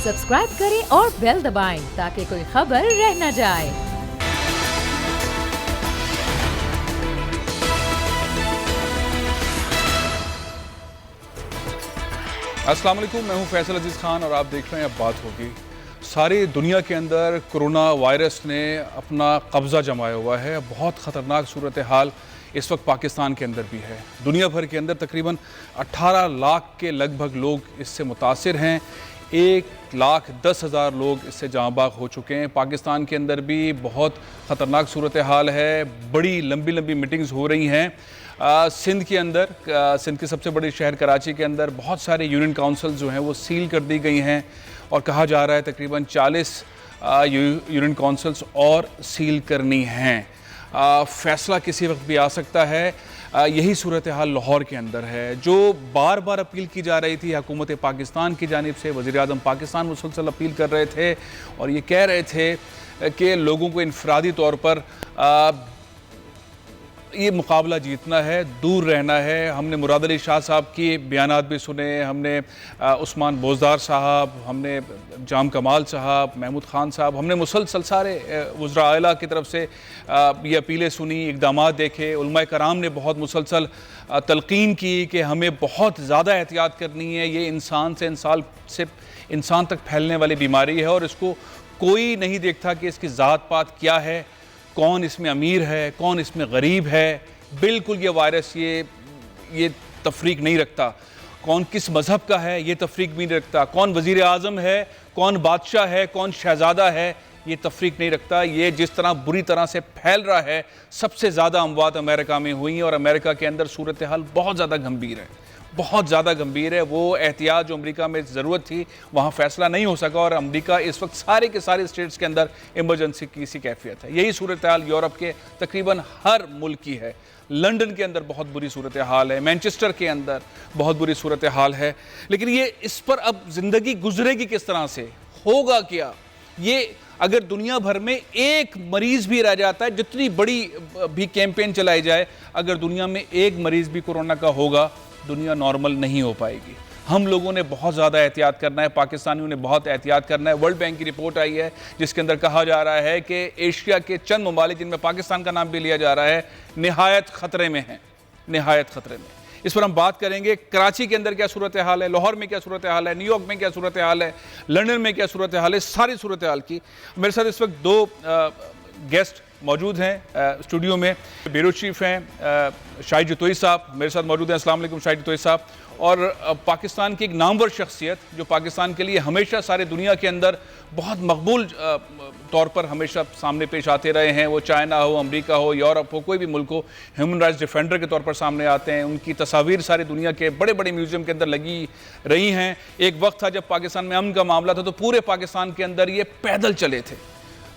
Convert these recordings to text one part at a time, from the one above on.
Subscribe करें और bell दबाएं ताकि कोई खबर रह न जाए। अस्सलाम वालेकुम, मैं हूं फैसल अजीज़ खान और आप देख रहे हैं अब बात होगी। सारी दुनिया के अंदर कोरोना वायरस ने अपना कब्ज़ा जमाया हुआ है। बहुत ख़तरनाक सूरत हाल इस वक्त पाकिस्तान के अंदर भी है। दुनिया भर के अंदर तकरीबन 18 लाख के लगभग लोग इससे मुतासिर हैं। 1,10,000 लोग इससे जाँ बाग हो चुके हैं। पाकिस्तान के अंदर भी बहुत ख़तरनाक सूरत हाल है। बड़ी लंबी लंबी मीटिंग्स हो रही हैं। सिंध के अंदर, सिंध के सबसे बड़े शहर कराची के अंदर बहुत सारे यूनियन काउंसिल जो हैं वो सील कर दी गई हैं और कहा जा रहा है तकरीबन 40 यूनियन काउंसिल्स और सील करनी हैं। फ़ैसला किसी वक्त भी आ सकता है। यही सूरत हाल लाहौर के अंदर है। जो बार बार अपील की जा रही थी हुकूमत पाकिस्तान की जानिब से, वज़ीर-ए-आज़म पाकिस्तान मुसलसल अपील कर रहे थे और ये कह रहे थे कि लोगों को इनफरादी तौर पर ये मुकाबला जीतना है, दूर रहना है। हमने मुराद अली शाह साहब की बयानात भी सुने, हमने उस्मान बोजदार साहब, हमने जाम कमाल साहब, महमूद ख़ान साहब, हमने मुसलसल सारे वज़रा आला की तरफ से ये अपीलें सुनी, इक़दामात देखे। उलमा कराम ने बहुत मुसलसल तलक़ीन की कि हमें बहुत ज़्यादा एहतियात करनी है। ये इंसान से इंसान तक फैलने वाली बीमारी है और इसको कोई नहीं देखता कि इसकी ज़ात पात क्या है, कौन इसमें अमीर है, कौन इसमें गरीब है। बिल्कुल ये वायरस ये तफरीक नहीं रखता। कौन किस मज़हब का है ये तफरीक भी नहीं रखता। कौन वज़ीर आज़म है, कौन बादशाह है, कौन शहज़ादा है, ये तफरीक नहीं रखता। ये जिस तरह बुरी तरह से फैल रहा है, सबसे ज़्यादा अमवात अमेरिका में हुई हैं और अमेरिका के अंदर सूरत हाल बहुत ज़्यादा गंभीर है, बहुत ज़्यादा गंभीर है। वो एहतियात जो अमेरिका में ज़रूरत थी वहाँ फ़ैसला नहीं हो सका और अमेरिका इस वक्त सारे के सारे स्टेट्स के अंदर इमरजेंसी की सी कैफियत है। यही सूरत हाल यूरोप के तकरीबन हर मुल्क की है। लंदन के अंदर बहुत बुरी सूरत हाल है, मैनचेस्टर के अंदर बहुत बुरी सूरत हाल है। लेकिन ये इस पर अब ज़िंदगी गुजरेगी किस तरह से, होगा क्या? ये अगर दुनिया भर में एक मरीज़ भी रह जाता है, जितनी बड़ी भी कैंपेन चलाई जाए, अगर दुनिया में एक मरीज़ भी कोरोना का होगा, दुनिया नॉर्मल नहीं हो पाएगी। हम लोगों ने बहुत ज़्यादा एहतियात करना है, पाकिस्तानियों ने बहुत एहतियात करना है। वर्ल्ड बैंक की रिपोर्ट आई है जिसके अंदर कहा जा रहा है कि एशिया के चंद ममालिक, जिनमें पाकिस्तान का नाम भी लिया जा रहा है, निहायत ख़तरे में हैं, निहायत ख़तरे में। इस पर हम बात करेंगे। कराची के अंदर क्या सूरत हाल है, लाहौर में क्या सूरत हाल है, न्यूयॉर्क में क्या सूरत हाल है, लंदन में क्या सूरत हाल है, सारी सूरत हाल की मेरे साथ इस वक्त दो गेस्ट मौजूद हैं स्टूडियो में। ब्यूरो चीफ हैं शाहिद जतोई साहब, मेरे साथ मौजूद हैं। अस्सलाम वालेकुम शाहिद जतोई साहब। और पाकिस्तान की एक नामवर शख्सियत जो पाकिस्तान के लिए हमेशा सारे दुनिया के अंदर बहुत मकबूल तौर पर हमेशा सामने पेश आते रहे हैं। वो चाइना हो, अमेरिका हो, यूरोप हो, कोई भी मुल्क हो, ह्यूमन राइट्स डिफेंडर के तौर पर सामने आते हैं। उनकी तस्वीर सारी दुनिया के बड़े बड़े म्यूज़ियम के अंदर लगी रही हैं। एक वक्त था जब पाकिस्तान में अमन का मामला था तो पूरे पाकिस्तान के अंदर ये पैदल चले थे,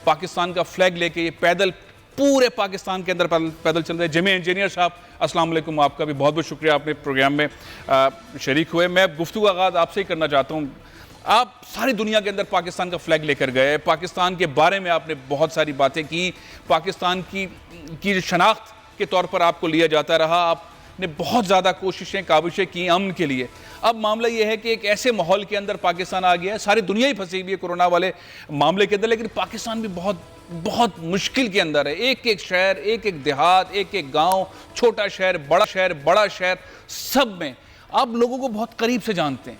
पाकिस्तान का फ्लैग लेके ये पैदल पूरे पाकिस्तान के अंदर पैदल चल रहे। जमे इंजीनियर साहब, अस्सलाम वालेकुम, आपका भी बहुत बहुत शुक्रिया, आपने प्रोग्राम में शरीक हुए। मैं गुफ्तगू आगाज़ आपसे ही करना चाहता हूँ। आप सारी दुनिया के अंदर पाकिस्तान का फ्लैग लेकर गए, पाकिस्तान के बारे में आपने बहुत सारी बातें की, पाकिस्तान की शनाख्त के तौर पर आपको लिया जाता रहा। आपने बहुत ज़्यादा कोशिशें काविशें की अमन के लिए। अब मामला ये है कि एक ऐसे माहौल के अंदर पाकिस्तान आ गया है, सारी दुनिया ही फंसी हुई है कोरोना वाले मामले के अंदर, लेकिन पाकिस्तान भी बहुत बहुत मुश्किल के अंदर है। एक एक शहर, एक एक देहात, एक एक गांव, छोटा शहर, बड़ा शहर, सब में आप लोगों को बहुत करीब से जानते हैं।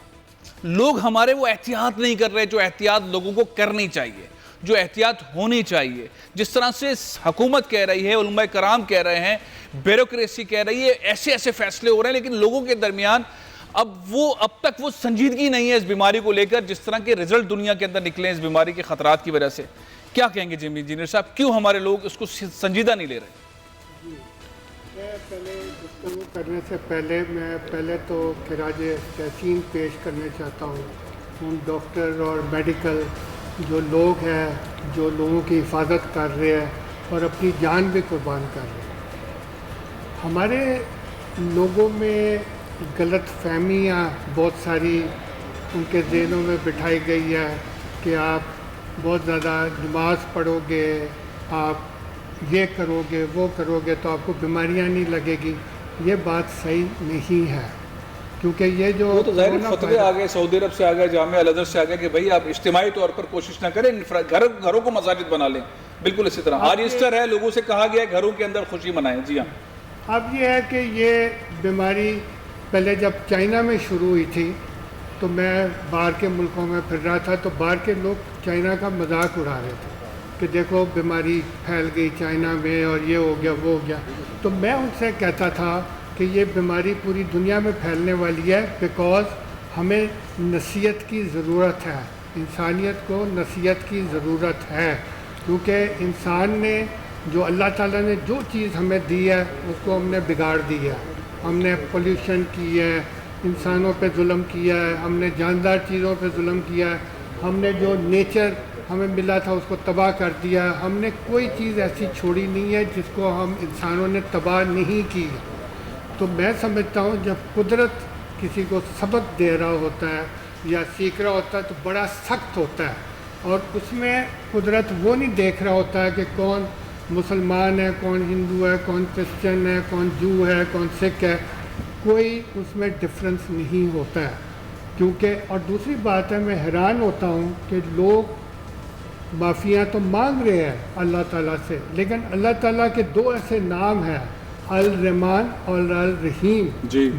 लोग हमारे वो एहतियात नहीं कर रहे जो एहतियात लोगों को करनी चाहिए, जो एहतियात होनी चाहिए। जिस तरह से हुकूमत कह रही है, उलमा कराम कह रहे हैं, ब्यूरोक्रेसी कह रही है, ऐसे ऐसे फैसले हो रहे हैं, लेकिन लोगों के दरमियान अब तक वो संजीदगी नहीं है इस बीमारी को लेकर। जिस तरह के रिजल्ट दुनिया के अंदर निकले इस बीमारी के खतरात की वजह से, क्या कहेंगे जिमी इंजीनियर साहब, क्यों हमारे लोग इसको संजीदा नहीं ले रहे? मैं पहले गुफ्तगू करने से पहले मैं तो खिराज तहसीन पेश करना चाहता हूँ उन डॉक्टर और मेडिकल जो लोग हैं, जो लोगों की हिफाजत कर रहे हैं और अपनी जान भी कुर्बान कर रहे हैं। हमारे लोगों में गलत फहमियाँ बहुत सारी उनके ज़हनों में बिठाई गई है कि आप बहुत ज़्यादा नमाज पढ़ोगे, आप ये करोगे वो करोगे तो आपको बीमारियां नहीं लगेगी। ये बात सही नहीं है, क्योंकि ये जो वो तो ज़ाहिर कोरोना फतवे वायरस- आ गए, सऊदी अरब से आ गए, जामिया अल अज़हर से आ गए कि भाई आप इज्तिमाई तौर पर कोशिश ना करें, घरों को मसाजिद बना लें। बिल्कुल इसी तरह आज ईस्टर है, लोगों से कहा गया है घरों के अंदर खुशी मनाएं। जी हाँ, अब ये है कि ये बीमारी पहले जब चाइना में शुरू हुई थी तो मैं बाहर के मुल्कों में फिर रहा था, तो बाहर के लोग चाइना का मजाक उड़ा रहे थे कि देखो बीमारी फैल गई चाइना में और ये हो गया वो हो गया। तो मैं उनसे कहता था कि ये बीमारी पूरी दुनिया में फैलने वाली है, बिकॉज़ हमें नसीहत की ज़रूरत है, इंसानियत को नसीहत की ज़रूरत है, क्योंकि इंसान ने जो अल्लाह ताला ने जो चीज़ हमें दी है उसको हमने बिगाड़ दी है। हमने पोल्यूशन की है, इंसानों पे जुल्म किया है, हमने जानदार चीज़ों पे जुल्म किया है, हमने जो नेचर हमें मिला था उसको तबाह कर दिया है। हमने कोई चीज़ ऐसी छोड़ी नहीं है जिसको हम इंसानों ने तबाह नहीं की। तो मैं समझता हूँ जब कुदरत किसी को सबक दे रहा होता है या सीख रहा होता है तो बड़ा सख्त होता है, और उसमें कुदरत वो नहीं देख रहा होता है कि कौन मुसलमान है, कौन हिंदू है, कौन क्रिश्चियन है, कौन जू है, कौन सिख है, कोई उसमें डिफरेंस नहीं होता है। क्योंकि और दूसरी बात है, मैं हैरान होता हूँ कि लोग माफ़ियाँ तो मांग रहे हैं अल्लाह ताला से, लेकिन अल्लाह ताला के दो ऐसे नाम हैं, अल रहमान और अल रहीम,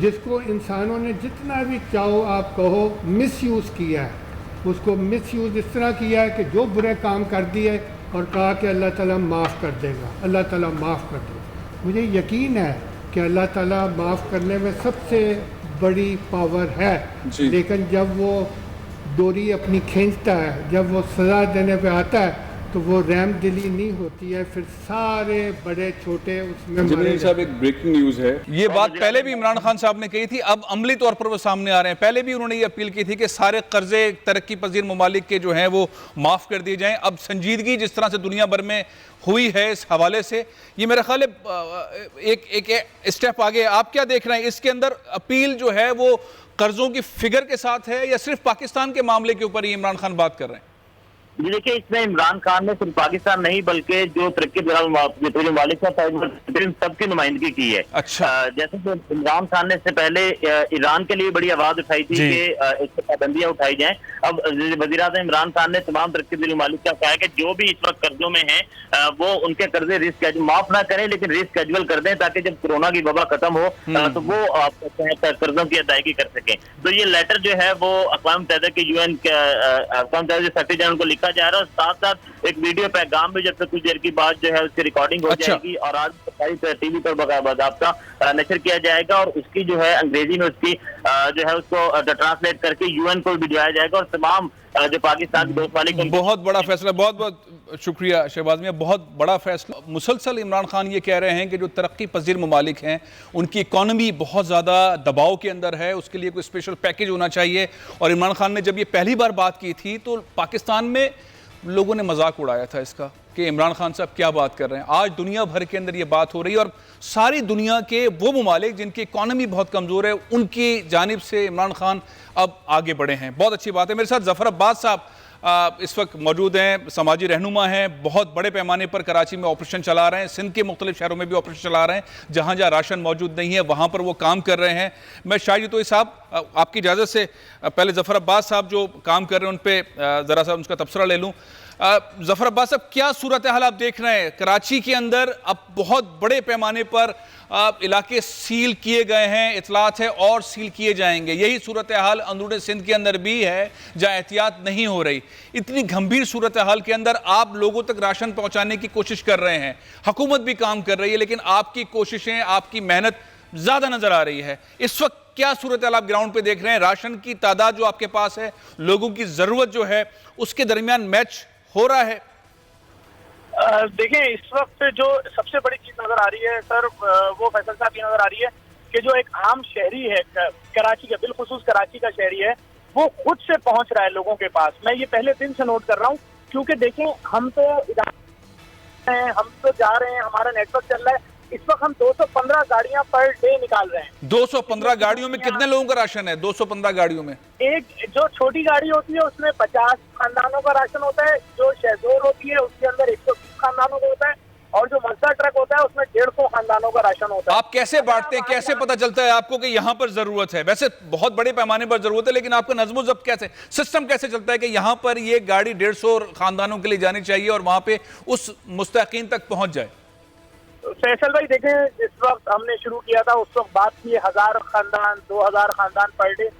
जिसको इंसानों ने जितना भी चाहो आप कहो मिसयूज़ किया है। उसको मिसयूज़ इस तरह किया है कि जो बुरे काम कर दिए और कहा कि अल्लाह ताला माफ़ कर देगा, अल्लाह ताला माफ़ कर देगा। मुझे यकीन है कि अल्लाह ताला माफ़ करने में सबसे बड़ी पावर है, लेकिन जब वो डोरी अपनी खींचता है, जब वो सज़ा देने पे आता है तो वो रहम दिली नहीं होती है, फिर सारे बड़े छोटे उसमें जमील साहब एक ब्रेकिंग न्यूज़ है। ये बात पहले भी इमरान खान साहब ने कही थी, अब अमली तौर पर वो सामने आ रहे हैं। पहले भी उन्होंने ये अपील की थी कि सारे कर्जे तरक्की पजीर ममालिक के जो हैं वो माफ़ कर दिए जाएं। अब संजीदगी जिस तरह से दुनिया भर में हुई है इस हवाले से, ये मेरा ख्याल है एक स्टेप आगे। आप क्या देख रहे हैं इसके अंदर? अपील जो है वो कर्जों की फिगर के साथ है या सिर्फ पाकिस्तान के मामले के ऊपर ही इमरान खान बात कर रहे हैं? जी देखिए, इसमें इमरान खान ने सिर्फ पाकिस्तान नहीं बल्कि जो तरक्की ममालिक सबकी नुमाइंदगी की है। अच्छा। जैसे कि इमरान खान ने इससे पहले ईरान के लिए बड़ी आवाज उठाई थी कि इस पर पाबंदियां उठाई जाएं। अब वज़ीर-ए-आज़म इमरान खान ने तमाम तरक्की ममालिक का कहा है कि जो भी इस वक्त कर्जों में है वो उनके कर्जे रिस्क माफ ना करें, लेकिन रिस्क कैजुअल कर दें, ताकि जब कोरोना की वबा खत्म हो तो वो कर्जों की अदायगी कर सकें। तो ये लेटर जो है वो अक़वाम मुत्तहिदा के UN अक़वाम मुत्तहिदा सेक्रेटरी जनरल को लिखा जा रहा है, और साथ साथ एक वीडियो पैगाम भी जब से कुछ देर की बाद जो है उसकी रिकॉर्डिंग हो जाएगी और आज सरकारी टीवी पर बाकायदा नशर किया जाएगा, और उसकी जो है अंग्रेजी में उसकी जो है उसको ट्रांसलेट करके UN को भिजवाया जाएगा, और तमाम जो पाकिस्तान के दोस्त वाले। बहुत बड़ा फैसला, बहुत बहुत शुक्रिया शहबाज मियां, बहुत बड़ा फैसला। मुसलसल इमरान खान ये कह रहे हैं कि जो तरक्की पजीर ममालिक हैं उनकी इकॉनमी बहुत ज़्यादा दबाव के अंदर है, उसके लिए कोई स्पेशल पैकेज होना चाहिए। और इमरान खान ने जब ये पहली बार बात की थी तो पाकिस्तान में लोगों ने मजाक उड़ाया था इसका कि इमरान खान साहब क्या बात कर रहे हैं। आज दुनिया भर के अंदर ये बात हो रही है और सारी दुनिया के वो ममालिक जिनकी इकॉनमी बहुत कमज़ोर है उनकी जानिब से इमरान खान अब आगे बढ़े हैं। बहुत अच्छी बात है। मेरे साथ ज़फ़र अब्बास साहब इस वक्त मौजूद हैं, समाजी रहनुमा हैं, बहुत बड़े पैमाने पर कराची में ऑपरेशन चला रहे हैं, सिंध के मुख्तलिफ शहरों में भी ऑपरेशन चला रहे हैं, जहाँ जहाँ राशन मौजूद नहीं है वहाँ पर वो काम कर रहे हैं। मैं शायद तो साहब आपकी इजाज़त से पहले ज़फ़र अब्बास साहब जो काम कर रहे हैं उन पर ज़रा सा उनका तबसरा ले लूँ। ज़फ़र अब्बास साहब, क्या सूरत हाल आप देख रहे हैं कराची के अंदर? अब बहुत बड़े पैमाने पर इलाके सील किए गए हैं, इतलात है और सील किए जाएंगे। यही सूरत हाल अंदरूनी सिंध के अंदर भी है जहाँ एहतियात नहीं हो रही। इतनी गंभीर सूरत हाल के अंदर आप लोगों तक राशन पहुँचाने की कोशिश कर रहे हैं, हुकूमत भी काम कर रही है, लेकिन आपकी कोशिशें, आपकी मेहनत ज़्यादा नज़र आ रही है। इस वक्त क्या सूरत हाल आप ग्राउंड पे देख रहे हैं? राशन की तादाद जो आपके पास है, लोगों की ज़रूरत जो है, उसके दरमियान मैच हो रहा है? देखें, इस वक्त जो सबसे बड़ी चीज नजर आ रही है सर, वो फैसल साहब ये नजर आ रही है कि जो एक आम शहरी है कराची का, बिलखुसूस कराची का शहरी है, वो खुद से पहुंच रहा है लोगों के पास। मैं ये पहले दिन से नोट कर रहा हूँ, क्योंकि देखें हम तो जा रहे हैं, हमारा नेटवर्क चल रहा है। इस वक्त हम 215 गाड़ियां पर डे निकाल रहे हैं। 215 गाड़ियों में कितने लोगों का राशन है? 215 गाड़ियों में एक जो छोटी गाड़ी होती है उसमें 50 खानदानों का राशन होता है, जो शेजोर होती है उसके अंदर 120 खानदानों का होता है, और जो मजदा ट्रक होता है उसमें 150 खानदानों का राशन होता है। आप कैसे बांटते हैं, कैसे पता चलता है आपको कि यहां पर जरूरत है? वैसे बहुत बड़े पैमाने पर जरूरत है, लेकिन आपका नज़्म ज़ब्त कैसे, सिस्टम कैसे चलता है कि यहां पर ये गाड़ी 150 खानदानों के लिए जानी चाहिए और वहां पे उस मुस्तहिकीन तक पहुंच जाए? फैसल भाई देखें, जिस वक्त हमने शुरू किया था उस वक्त बात की 1000 खानदान 2000 खानदान पर डे,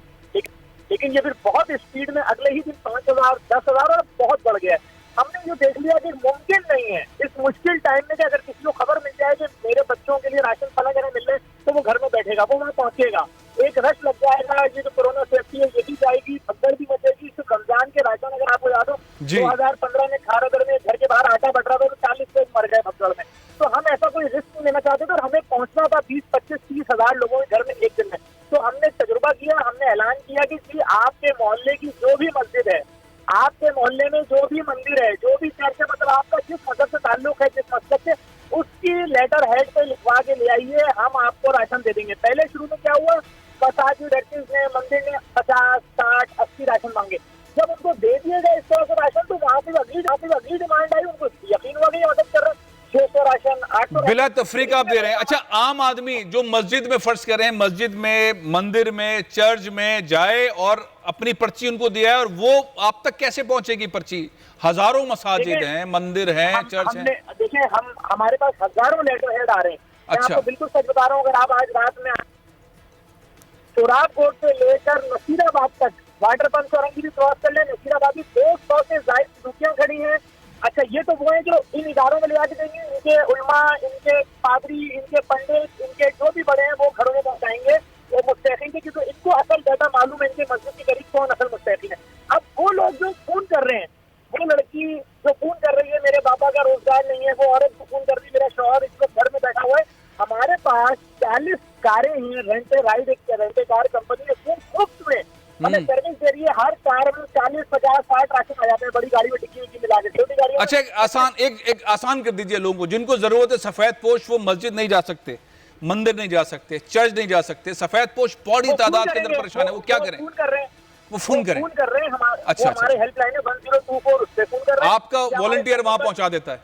लेकिन ये फिर बहुत स्पीड में अगले ही दिन 5000 10,000 और बहुत बढ़ गया है। हमने ये देख लिया कि मुमकिन नहीं है इस मुश्किल टाइम में कि अगर किसी को खबर मिल जाए कि मेरे बच्चों के लिए राशन फला जगह मिल रहे तो वो घर में बैठेगा, वो वहाँ पहुंचेगा। एक रश लग जाएगा, ये जो कोरोना सेफ्टी है ये भी जाएगी, भगदड़ भी मचेगी। सिर्फ रमजान के राशन अगर आपको याद हो 2015 में खारगर में घर के बाहर आटा बट रहा था तो 40 लोग मर गए भगदड़ में। तो हम ऐसा कोई रिस्क नहीं लेना चाहते थे और हमें पहुंचना था 20, 25, 30 हजार लोगों के घर में एक दिन में। तो हमने तजुर्बा किया, हमने ऐलान किया कि आपके मोहल्ले की जो भी मस्जिद है, आपके मोहल्ले में जो भी मंदिर है, जो भी चर्च है, मतलब आपका जिस मजहब से ताल्लुक है, जिस मस्जिद से, उसकी लेटर हेड पे लिखवा के ले आइए, हम आपको राशन दे देंगे। पहले शुरू में क्या हुआ, कसाजी लड़की ने मंदिर ने 50, 60, 80 राशन मांगे। जब उनको दे दिए गए इस तरह से राशन तो वहाँ पे अगली डिमांड आई, उनको यकीन हुआ कि मदद कर रहे हैं। 600 राशन, 800 बिला तफरीक आप दे रहे हैं। अच्छा, आम आदमी जो मस्जिद में, फर्ज कर रहे हैं मस्जिद में, मंदिर में, चर्च में जाए और अपनी पर्ची उनको दिया है, और वो आप तक कैसे पहुंचेगी पर्ची? हजारों मसाजिद हैं, मंदिर हैं, चर्च हैं। देखिए, हमारे पास हजारों लेटर हेड आ रहे हैं। मैं आपको बिल्कुल सच बता रहा हूँ, अगर आप आज रात में सोराब कोट से लेकर नसीराबाद तक वाटर पंप चौरंगी भी क्रॉस कर ले, नसीराबाद की 200 से ज्यादा दुकियां खड़ी हैं। अच्छा, ये तो वो है जो इन इदारों में ले आके देंगे, इनके उलमा, इनके पादरी, इनके पंडित, इनके जो भी बड़े हैं वो घरों में पहुंचाएंगे वो मुस्तहिकीन के, क्योंकि इनको असल डाटा मालूम है इनके मस्जिद के करीब कौन असल मुस्तहिकीन है। अब वो लोग जो फोन कर रहे हैं, वो लड़की जो फोन कर रही है मेरे पापा का रोजगार नहीं है, वो औरत जो फोन कर रही है मेरा शौहर इस वक्त घर में बैठा हुआ है, हमारे पास 40 कारें हैं, रेंटे कार कंपनी है, मुफ्त में हमें सर्विस दे रही है। हर कार में 40, 50, 60 राशन आ जाते हैं, बड़ी गाड़ी में टिक्की विक्की मिला के, छोटी गाड़ी। अच्छा, एक आसान कर दीजिए लोगों को, जिनको जरूरत है सफेद पोश, वो मस्जिद नहीं जा सकते, मंदिर नहीं जा सकते, चर्च नहीं जा सकते, सफेद पोश बड़ी तादाद के अंदर परेशान है, वो क्या करें? फोन कर रहे हैं, वो फोन करें। अच्छा, हमारे हेल्पलाइन है 1024, उस पे फोन कर रहे हैं। आपका वॉलंटियर वहां पहुंचा देता है?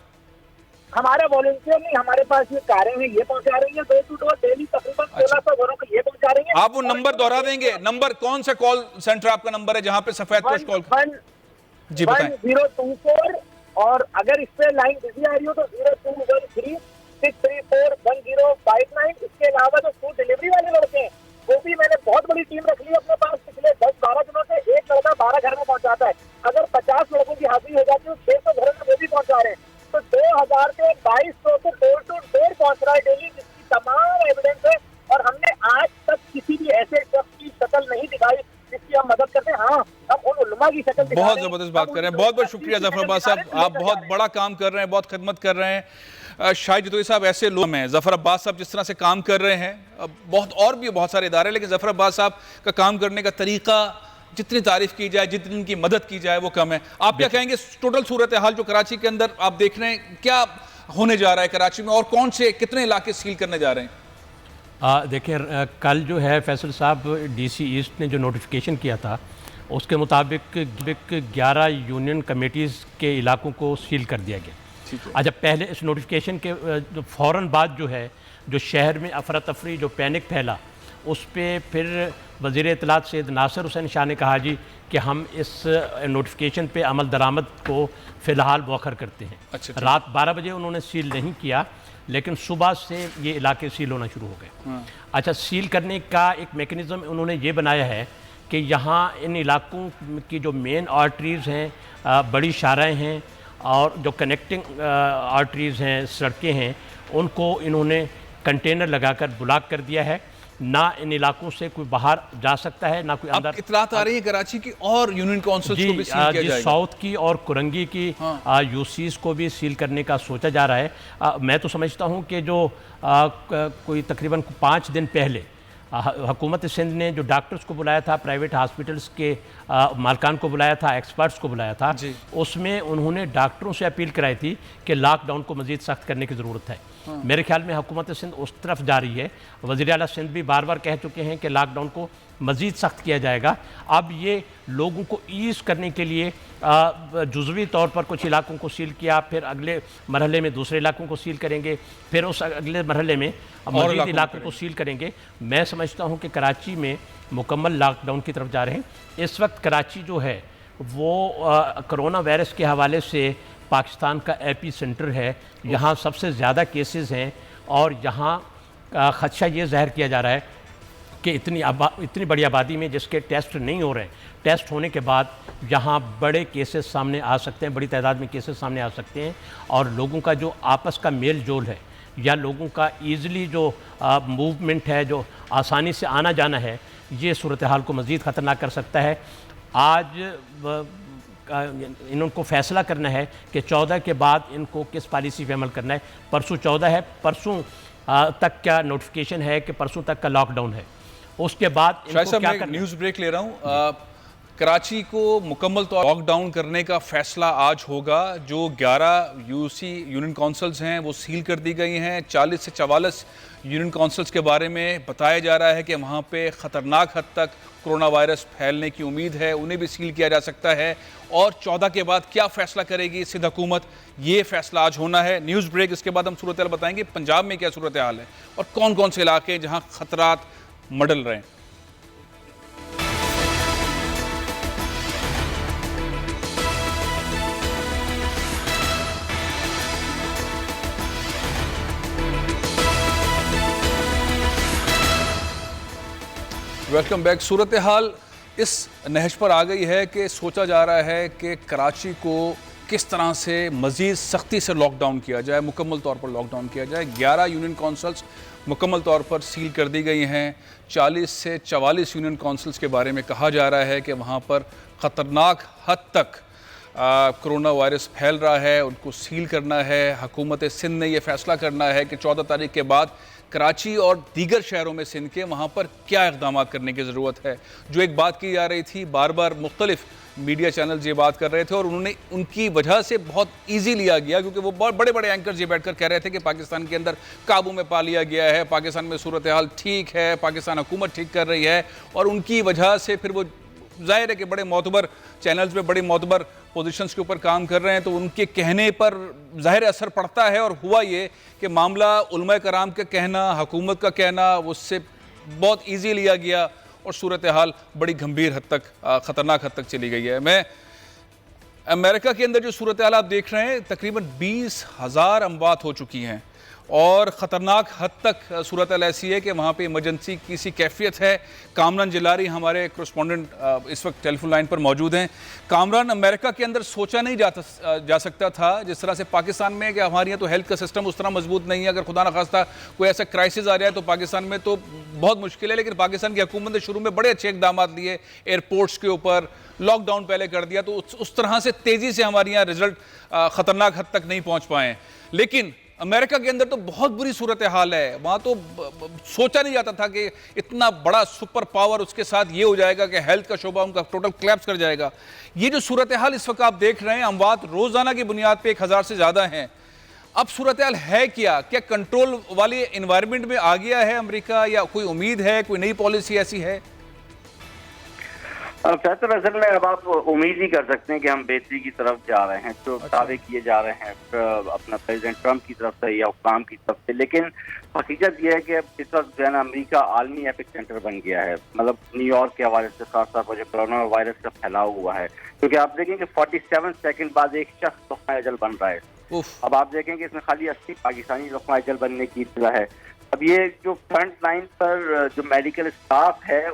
हमारा वॉलंटियर नहीं, हमारे पास ये कारें हैं, ये पहुंचा रही है, डोर टू डोर डेली तकरीबन 1600 घरों को ये पहुंचा रही है। आप वो नंबर दोहरा देंगे? नंबर कौन सा कॉल सेंटर आपका नंबर है जहां पे सफेद पोश कॉल? जी बताएं। 1024, और अगर इस पे लाइन बिजी आ रही हो तो 0213 634 1059। इसके अलावा जो फूड डिलीवरी वाले लड़के हैं वो भी मैंने बहुत बड़ी टीम रख ली अपने पास। पिछले 10-12 दिनों से एक लड़का 12 घर में पहुंचाता है। अगर 50 लोगों की हाजिरी हो जाती है 600 घरों में वो भी पहुंचा रहे हैं, तो 2000 से 2200 से डोर टू डोर पहुंच रहा है डेली, जिसकी तमाम एविडेंस है। और हमने आज तक किसी भी ऐसे शख्स की शक्ल नहीं दिखाई जिसकी हम मदद करते हैं। हाँ, हम उन उलमा की शक्ल दिखा रहे हैं। बहुत जबरदस्त बात कर रहे हैं। बहुत बहुत शुक्रिया जफर अब्बास साहब, आप बहुत बड़ा काम कर रहे हैं, बहुत खिदमत कर रहे हैं। शाहिद जितोई साहब ऐसे लोग हैं, जफर अब्बास साहब जिस तरह से काम कर रहे हैं, बहुत और भी बहुत सारे इदारे, लेकिन जफर अब्बास साहब का काम करने का तरीका, जितनी तारीफ की जाए, जितनी उनकी मदद की जाए वो कम है। आप क्या कहेंगे टोटल सूरत हाल जो कराची के अंदर आप देख रहे हैं, क्या होने जा रहा है कराची में और कौन से कितने इलाके सील करने जा रहे हैं? देखिए, कल जो है फैसल साहब DC ईस्ट ने जो नोटिफिकेशन किया था उसके मुताबिक 11 यूनियन कमेटीज़ के इलाकों को सील कर दिया गया। अच्छा, पहले इस नोटिफिकेशन के जो फ़ौरन बाद जो है, जो शहर में अफरा तफरी, जो पैनिक फैला, उस पर फिर वज़ीर इत्तलात सैयद नासिर हुसैन शाह ने कहा जी कि हम इस नोटिफिकेशन पे अमल दरामद को फ़िलहाल मौखर करते हैं। अच्छा, रात 12 बजे उन्होंने सील नहीं किया, लेकिन सुबह से ये इलाके सील होना शुरू हो गए। अच्छा, सील करने का एक मेकनिज़म उन्होंने ये बनाया है कि यहाँ इन इलाकों की जो मेन आर्टरीज़ हैं, बड़ी शाराएँ हैं और जो कनेक्टिंग आर्टरीज़ हैं, सड़कें हैं, उनको इन्होंने कंटेनर लगाकर ब्लॉक कर दिया है। ना इन इलाकों से कोई बाहर जा सकता है, ना कोई अंदर। इत्तलात आ रही है कराची की और यूनियन काउंसिल को भी सील किया जाएगा। साउथ की और कुरंगी की यूसीज को भी सील करने का सोचा जा रहा है। मैं तो समझता हूँ कि जो कोई तकरीबन 5 दिन पहले हुकूमत सिंध ने जो डॉक्टर्स को बुलाया था, प्राइवेट हॉस्पिटल्स के मालकान को बुलाया था, एक्सपर्ट्स को बुलाया था, उसमें उन्होंने डॉक्टरों से अपील कराई थी कि लॉकडाउन को मज़ीद सख्त करने की ज़रूरत है। मेरे ख्याल में हुकूमत सिंध उस तरफ जा रही है। वज़ीर आला सिंध भी बार बार कह चुके हैं कि लॉकडाउन को मज़ीद सख्त किया जाएगा। अब ये लोगों को ईज़ करने के लिए जुज़वी तौर पर कुछ इलाकों को सील किया, फिर अगले मरहले में दूसरे इलाकों को सील करेंगे, फिर उस अगले मरहले में मज़ीद इलाकों को सील करेंगे। मैं समझता हूँ कि कराची में मुकम्मल लॉकडाउन की तरफ जा रहे हैं। इस वक्त कराची जो है वो कोरोना वायरस के हवाले से पाकिस्तान का एपी सेंटर है, यहाँ सबसे ज़्यादा केसेस हैं और यहाँ ख़दशा ये ज़ाहिर किया जा रहा है कि इतनी बड़ी आबादी में जिसके टेस्ट नहीं हो रहे हैं, टेस्ट होने के बाद यहाँ बड़े केसेस सामने आ सकते हैं, बड़ी तादाद में केसेस सामने आ सकते हैं और लोगों का जो आपस का मेल जोल है या लोगों का ईज़िली जो मूवमेंट है, जो आसानी से आना जाना है, ये सूरत हाल को मज़ीद ख़तरनाक कर सकता है। आज इनको फ़ैसला करना है कि 14 के बाद इनको किस पॉलिसी पे अमल करना है। परसों 14 है, परसों तक क्या नोटिफिकेशन है कि परसों तक का लॉकडाउन है, उसके बाद इनको क्या करना। न्यूज़ ब्रेक ले रहा हूँ। कराची को मुकम्मल तौर लॉकडाउन करने का फैसला आज होगा। जो 11 यूसी यूनियन काउंसिल्स हैं वो सील कर दी गई हैं। 40 से 44 यूनियन काउंसिल्स के बारे में बताया जा रहा है कि वहाँ पे ख़तरनाक हद तक कोरोना वायरस फैलने की उम्मीद है, उन्हें भी सील किया जा सकता है। और 14 के बाद क्या फ़ैसला करेगी सिंध हुकूमत, ये फ़ैसला आज होना है। न्यूज़ ब्रेक, इसके बाद हम सूरत हाल बताएंगे पंजाब में क्या सूरत हाल है और कौन कौन से इलाके हैं जहाँ ख़तरात मडल रहे हैं। Welcome back. सूरत हाल इस नहज पर आ गई है कि सोचा जा रहा है कि कराची को किस तरह से मज़ीद सख्ती से लॉकडाउन किया जाए, मुकम्मल तौर पर लॉकडाउन किया जाए। 11 यूनियन काउंसिल्स मुकम्मल तौर पर सील कर दी गई हैं। 40 से 44 यूनियन काउंसिल्स के बारे में कहा जा रहा है कि वहाँ पर ख़तरनाक हद तक कोरोना वायरस फैल रहा है, उनको सील करना है। हुकूमत सिंध ने यह फ़ैसला करना है कि 14 तारीख के बाद कराची और दीगर शहरों में सिंध के वहाँ पर क्या इक़दाम करने की ज़रूरत है। जो एक बात की जा रही थी, बार बार मुख्तलिफ मीडिया चैनल्स ये बात कर रहे थे और उन्होंने उनकी वजह से बहुत ईजी लिया गया, क्योंकि वो बहुत बड़े बड़े एंकर्स ये बैठकर कह रहे थे कि पाकिस्तान के अंदर काबू में पा लिया गया है, पाकिस्तान में सूरत हाल ठीक है, पाकिस्तान हुकूमत ठीक कर रही है। और उनकी वजह से फिर वो जाहिर है कि बड़े मोतबर चैनल्स पे बड़ी मोतबर पोजीशंस के ऊपर काम कर रहे हैं, तो उनके कहने पर ज़ाहिर असर पड़ता है। और हुआ ये कि मामला उलमा कराम का कहना, हुकूमत का कहना, उससे बहुत ईजी लिया गया और सूरत हाल बड़ी गंभीर हद तक, ख़तरनाक हद तक चली गई है। मैं अमेरिका के अंदर जो सूरत हाल आप देख रहे हैं, तकरीबन 20,000 अमवात हो चुकी हैं और ख़तरनाक हद तक सूरत हाल ऐसी है कि वहाँ पे इमरजेंसी की सी कैफियत है। कामरान जिलारी हमारे करस्पॉन्डेंट इस वक्त टेलीफोन लाइन पर मौजूद हैं। कामरान, अमेरिका के अंदर सोचा नहीं जा सकता था जिस तरह से पाकिस्तान में, कि हमारे यहाँ तो हेल्थ का सिस्टम उस तरह मजबूत नहीं है, अगर खुदा न खास्ता कोई ऐसा क्राइसिस आ जाए तो पाकिस्तान में तो बहुत मुश्किल है। लेकिन पाकिस्तान की हुकूमत ने शुरू में बड़े अच्छे इकदाम लिए, एयरपोर्ट्स के ऊपर लॉकडाउन पहले कर दिया, तो उस तरह से तेज़ी से हमारे यहाँ रिजल्ट ख़तरनाक हद तक नहीं पहुँच पाए। लेकिन अमेरिका के अंदर तो बहुत बुरी सूरत हाल है। वहाँ तो सोचा नहीं जाता था कि इतना बड़ा सुपर पावर, उसके साथ ये हो जाएगा कि हेल्थ का शोबा उनका टोटल क्लैप्स कर जाएगा। ये जो सूरत हाल इस वक्त आप देख रहे हैं, अमवात रोज़ाना की बुनियाद पे 1000 से ज़्यादा हैं। अब सूरत हाल है क्या कंट्रोल वाले इन्वायरमेंट में आ गया है अमेरिका, या कोई उम्मीद है, कोई नई पॉलिसी ऐसी है? फैसल, असल में अब आप उम्मीद ही कर सकते हैं कि हम बेहतरी की तरफ जा रहे हैं, जो दावे किए जा रहे हैं अपना प्रेसिडेंट ट्रंप की तरफ से या हुक्काम की तरफ से। लेकिन हकीकत यह है कि अब इस वक्त जो है ना, अमरीका आलमी एपिक सेंटर बन गया है। मतलब न्यूयॉर्क के हवाले से साथ साथ जो कोरोना वायरस का फैलाव हुआ है, क्योंकि आप देखें कि 47 सेकंड बाद एक शख्स लुक़मा अजल बन रहा है। अब आप देखें कि इसमें खाली 80 पाकिस्तानी लुक़मा अजल बनने की इत्तला है। अब ये जो फ्रंट लाइन पर जो मेडिकल स्टाफ है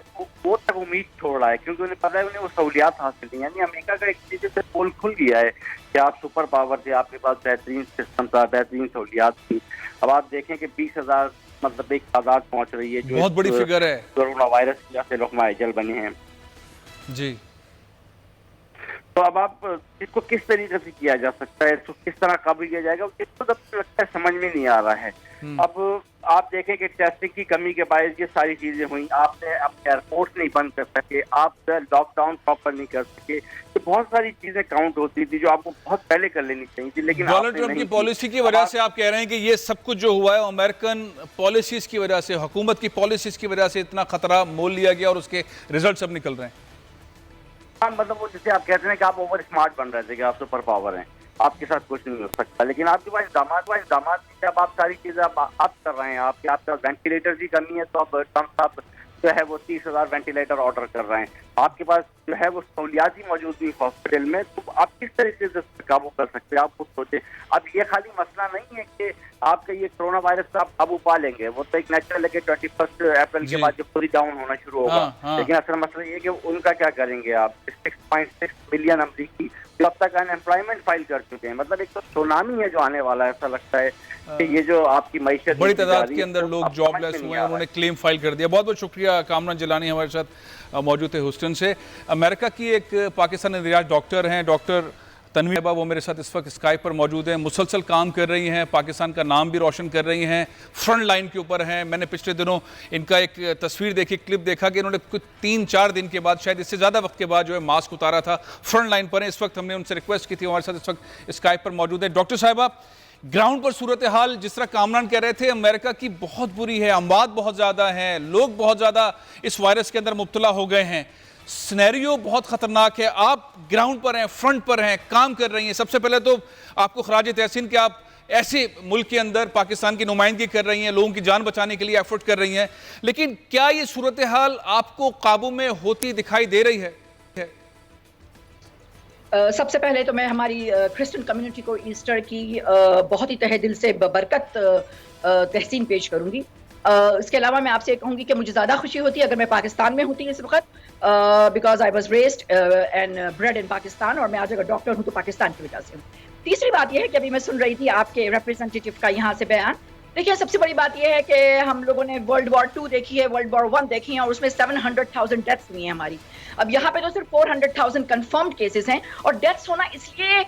वो तक उम्मीद छोड़ रहा है, क्योंकि उन्हें पता है उन्हें वो सहूलियात हासिल नहीं। यानी अमेरिका का एक तरीके से पोल खुल गया है कि आप सुपर पावर थे, आपके पास बेहतरीन सिस्टम था, बेहतरीन सहूलियात थी। अब आप देखें कि 20,000 मतलब एक तादाद पहुंच रही है, जो बहुत बड़ी फिगर है। कोरोना वायरस की वजह से लुक़मा अजल बने हैं जी। तो अब आप इसको किस तरीके से किया जा सकता है, इसको किस तरह काबू किया जाएगा, इसको तब लगता है समझ में नहीं आ रहा है। अब आप देखें कि टेस्टिंग की कमी के बायस ये सारी चीजें हुई, आपने अपने एयरपोर्ट नहीं बंद कर सके, आप लॉकडाउन प्रॉपर नहीं कर सके, तो बहुत सारी चीजें काउंट होती थी जो आपको बहुत पहले कर लेनी चाहिए थी, लेकिन डोनाल्ड ट्रंप की पॉलिसी की वजह से आप कह रहे हैं कि ये सब कुछ जो हुआ है अमेरिकन पॉलिसीज की वजह से, हुकूमत की पॉलिसीज की वजह से इतना खतरा मोल लिया गया और उसके रिजल्ट सब निकल रहे हैं। हाँ, मतलब वो जैसे आप कहते हैं कि आप ओवर स्मार्ट बन रहे थे कि आप सुपर पावर हैं, आपके साथ कुछ नहीं हो सकता, लेकिन आपके पास इक़दामात जब आप सारी चीजें आप कर रहे हैं, आपके वेंटिलेटर की कमी है तो आप ट्रंप साहब जो है वो 30,000 वेंटिलेटर ऑर्डर कर रहे हैं, आपके पास जो है वो सहूलियात ही मौजूद हुई हॉस्पिटल में, तो आप किस तरीके से काबू कर सकते हैं? आप खुद सोचे। अब ये खाली मसला नहीं है कि आपका ये कोरोना वायरस का आप काबू पा लेंगे, वो तो एक नेचुरल है कि 21 अप्रैल के बाद जो पूरी डाउन होना शुरू होगा, लेकिन असल मसला ये कि उनका क्या करेंगे आप? 6.6 मिलियन अमरीकी जो अब तक अनएम्प्लॉयमेंट फाइल कर चुके हैं, मतलब एक तो सुनामी है जो आने वाला है। ऐसा लगता है कि ये जो आपकी मईशत बड़ी तादाद के अंदर लोग जॉबलेस हुए हैं, उन्होंने क्लेम फाइल कर दिया। बहुत बहुत शुक्रिया। कामरान जिलानी हमारे साथ मौजूद थे ह्यूस्टन से। अमेरिका की एक पाकिस्तानी रियाज डॉक्टर हैं, डॉक्टर तनवी अहबा, वो मेरे साथ इस वक्त स्काइप पर मौजूद हैं। मुसलसल काम कर रही हैं, पाकिस्तान का नाम भी रोशन कर रही हैं, फ्रंट लाइन के ऊपर हैं। मैंने पिछले दिनों इनका एक तस्वीर देखी, क्लिप देखा कि इन्होंने कुछ 3-4 दिन के बाद, शायद इससे ज़्यादा वक्त के बाद जो है मास्क उतारा था। फ्रंट लाइन पर हैं इस वक्त। हमने उनसे रिक्वेस्ट की थी, हमारे साथ इस वक्त स्काइप पर मौजूद है। डॉक्टर साहिबा, ग्राउंड पर सूरत हाल जिस तरह कामरान कह रहे थे, अमेरिका की बहुत बुरी है, अमवात बहुत ज़्यादा हैं, लोग बहुत ज़्यादा इस वायरस के अंदर मुब्तला हो गए हैं, सिनेरियो बहुत ख़तरनाक है। आप ग्राउंड पर हैं, फ्रंट पर हैं, काम कर रही हैं। सबसे पहले तो आपको खराज तहसीन कि आप ऐसे मुल्क के अंदर पाकिस्तान की नुमाइंदगी कर रही हैं, लोगों की जान बचाने के लिए एफर्ट कर रही हैं, लेकिन क्या ये सूरत हाल आपको काबू में होती दिखाई दे रही है? सबसे पहले तो मैं हमारी क्रिश्चियन कम्युनिटी को ईस्टर की बहुत ही तहे दिल से बरकत तहसीन पेश करूंगी। इसके अलावा मैं आपसे कहूंगी कि मुझे ज़्यादा खुशी होती अगर मैं पाकिस्तान में होती इस वक्त, because I was raised and bred in Pakistan, और मैं आज अगर डॉक्टर हूँ तो पाकिस्तान की वजह से हूँ। तीसरी बात यह है कि अभी मैं सुन रही थी आपके रिप्रेजेंटेटिव का यहाँ से बयान। देखिए, सबसे बड़ी बात यह है कि हम लोगों ने वर्ल्ड वॉर 2 देखी है, वर्ल्ड वॉर 1 देखी है, और उसमें 700,000 डेथ्स हुई हैं हमारी। अब यहाँ पे तो सिर्फ 400,000 कंफर्म्ड केसेस हैं, और डेथ्स होना इसलिए